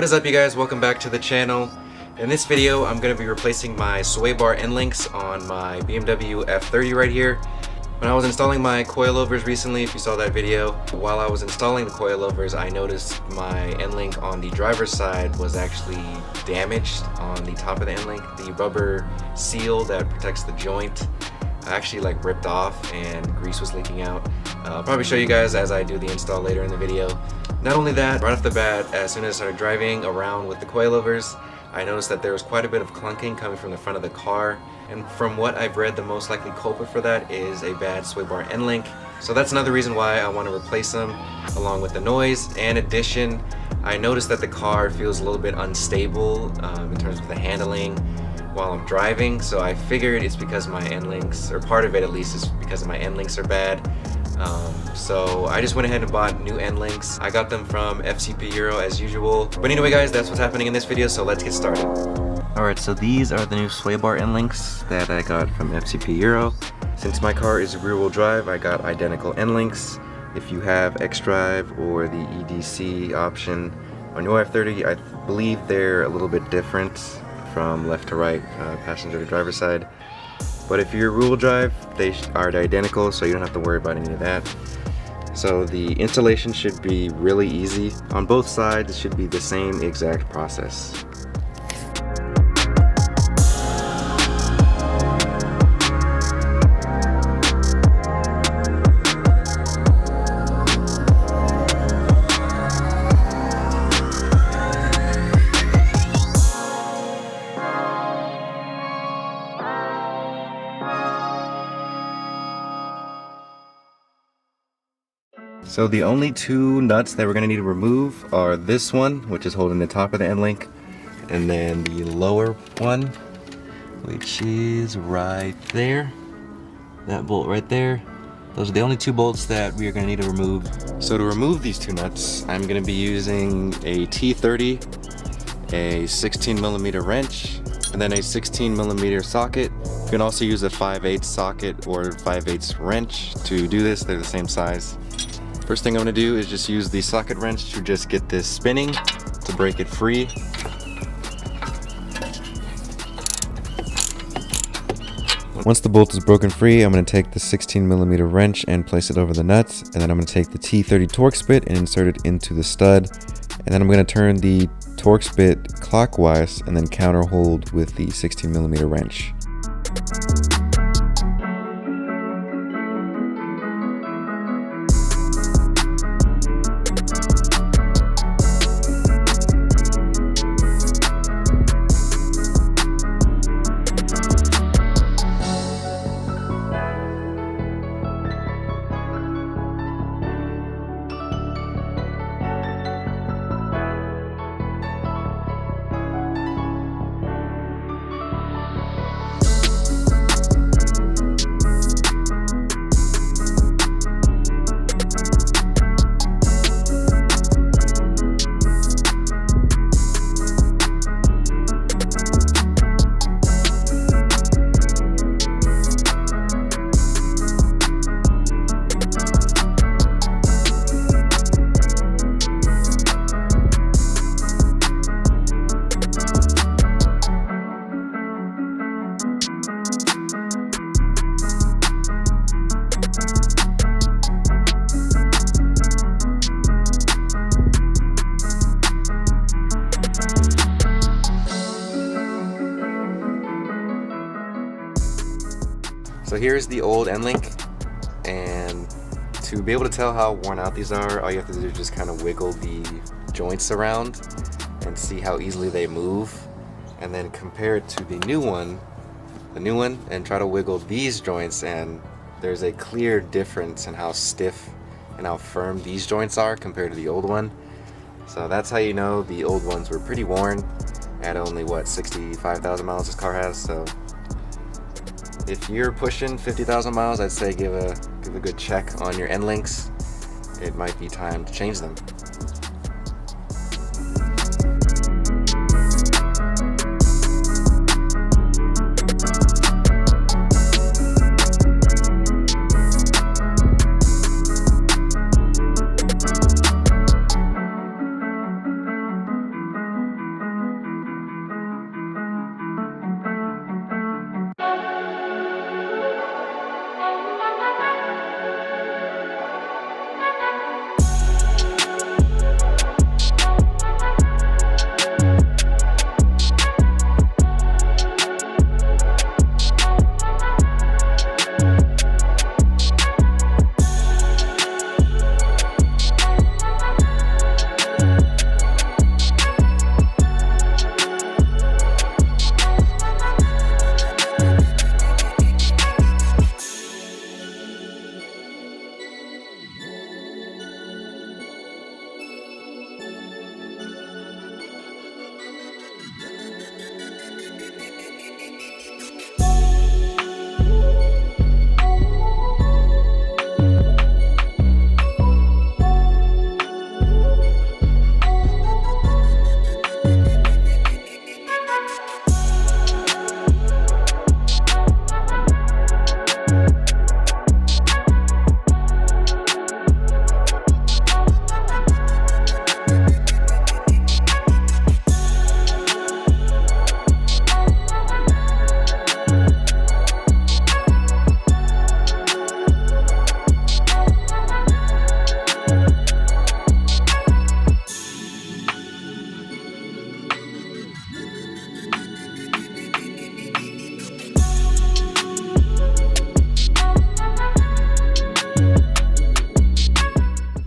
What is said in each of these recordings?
What is up, you guys? Welcome back to the channel. In this video I'm going to be replacing my sway bar end links on my BMW F30 right here. When I was installing my coilovers recently, if you saw that video, while I was installing the coilovers I noticed my end link on the driver's side was actually damaged on the top of the end link. The rubber seal that protects the joint actually ripped off and grease was leaking out. I'll probably show you guys as I do the install later in the video. Not only that, right off the bat, as soon as I started driving around with the coilovers, I noticed that there was quite a bit of clunking coming from the front of the car. And from what I've read, the most likely culprit for that is a bad sway bar end link. So that's another reason why I want to replace them, along with the noise. And in addition, I noticed that the car feels a little bit unstable in terms of the handling while I'm driving. So I figured it's because my end links, or part of it at least, is because my end links are bad. So I just went ahead and bought new end links. I got them from F30 Euro as usual. But anyway guys, that's what's happening in this video, so let's get started. Alright, so these are the new sway bar end links that I got from F30 Euro. Since my car is rear wheel drive, I got identical end links. If you have X-Drive or the EDC option on your F30, I believe they're a little bit different from left to right, passenger to driver side. But if you're rear wheel drive, they are identical, so you don't have to worry about any of that. So the installation should be really easy. On both sides, it should be the same exact process. So the only two nuts that we're going to need to remove are this one, which is holding the top of the end link, and then the lower one, which is right there. That bolt right there. Those are the only two bolts that we are going to need to remove. So to remove these two nuts, I'm going to be using a T30, a 16mm wrench, and then a 16mm socket. You can also use a 5/8 socket or 5/8 wrench to do this. They're the same size. First thing I'm going to do is just use the socket wrench to just get this spinning to break it free. Once the bolt is broken free, I'm going to take the 16mm wrench and place it over the nuts, and then I'm going to take the T30 Torx bit and insert it into the stud, and then I'm going to turn the Torx bit clockwise and then counter hold with the 16mm wrench. So here's the old end link, and to be able to tell how worn out these are, all you have to do is just kind of wiggle the joints around and see how easily they move, and then compare it to the new one, and try to wiggle these joints, and there's a clear difference in how stiff and how firm these joints are compared to the old one. So that's how you know the old ones were pretty worn at only what, 65,000 miles this car has. So if you're pushing 50,000 miles, I'd say give a good check on your end links. It might be time to change them.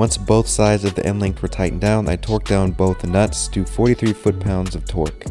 Once both sides of the end link were tightened down, I torqued down both nuts to 43 foot-pounds of torque.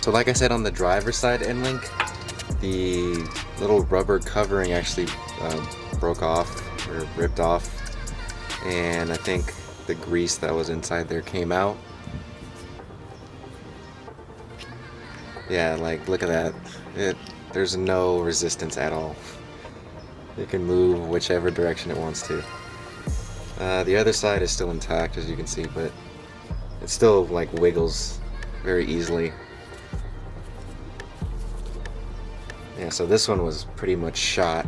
So like I said, on the driver's side end link, the little rubber covering actually broke off or ripped off, and I think the grease that was inside there came out. Yeah, like look at that. There's no resistance at all. It can move whichever direction it wants to. The other side is still intact, as you can see, but it still like wiggles very easily. Yeah, so this one was pretty much shot.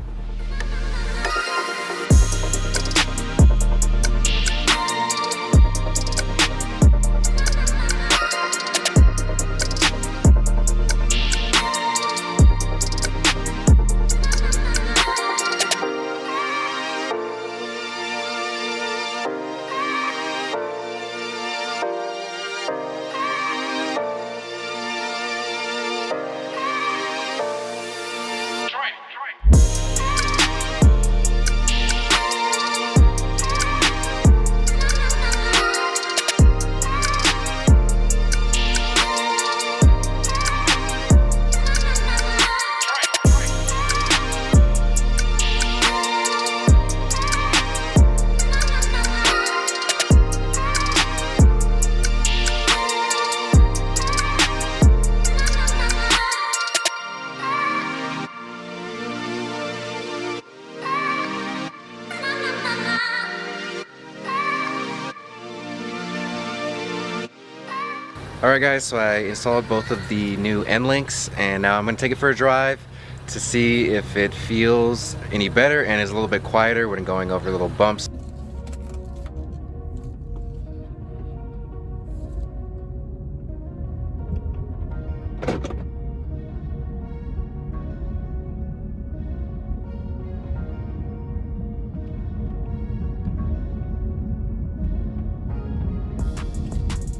Alright guys, so I installed both of the new end links, and now I'm going to take it for a drive to see if it feels any better and is a little bit quieter when going over little bumps.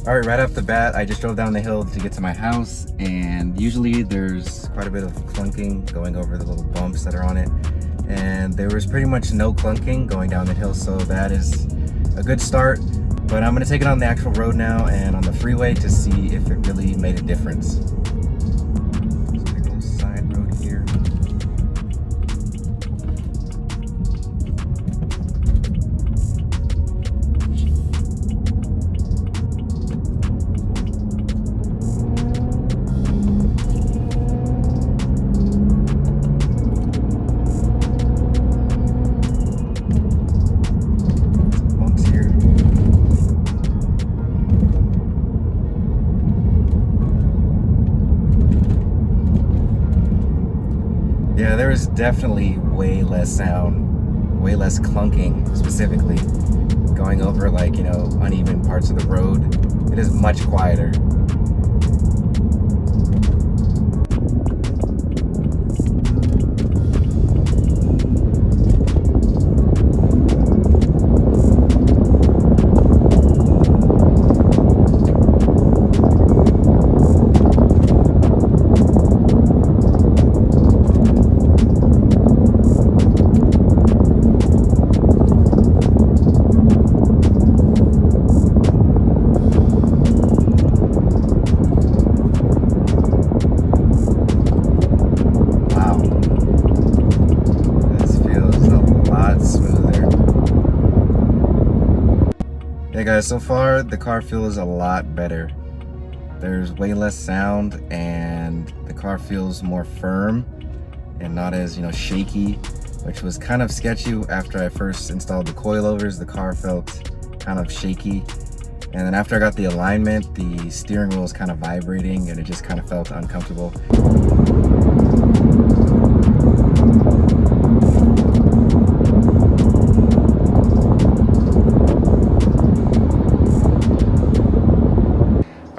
Alright, right off the bat, I just drove down the hill to get to my house, and usually there's quite a bit of clunking going over the little bumps that are on it, and there was pretty much no clunking going down the hill, so that is a good start. But I'm going to take it on the actual road now and on the freeway to see if it really made a difference. So take a little side road here. Yeah, there is definitely way less sound, way less clunking, specifically going over, like, you know, uneven parts of the road. It is much quieter. guys, so far the car feels a lot better. There's way less sound and the car feels more firm and not as, shaky, which was kind of sketchy after I first installed the coilovers. The car felt kind of shaky. And then after I got the alignment, the steering wheel was kind of vibrating and it just kind of felt uncomfortable.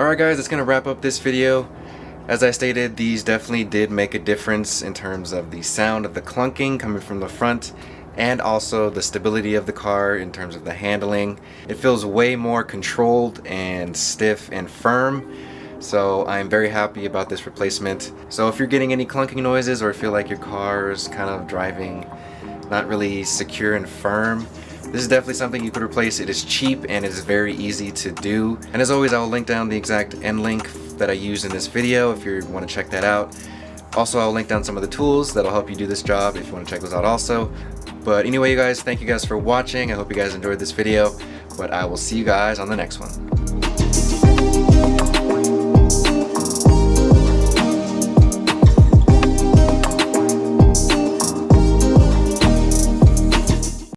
Alright guys, that's going to wrap up this video. As I stated, these definitely did make a difference in terms of the sound of the clunking coming from the front and also the stability of the car in terms of the handling. It feels way more controlled and stiff and firm. So I'm very happy about this replacement. So if you're getting any clunking noises or feel like your car is kind of driving not really secure and firm, this is definitely something you could replace. It is cheap and it is very easy to do. And as always, I will link down the exact end link that I used in this video if you want to check that out. Also, I'll link down some of the tools that'll help you do this job if you want to check those out also. But anyway, you guys, thank you guys for watching. I hope you guys enjoyed this video, but I will see you guys on the next one.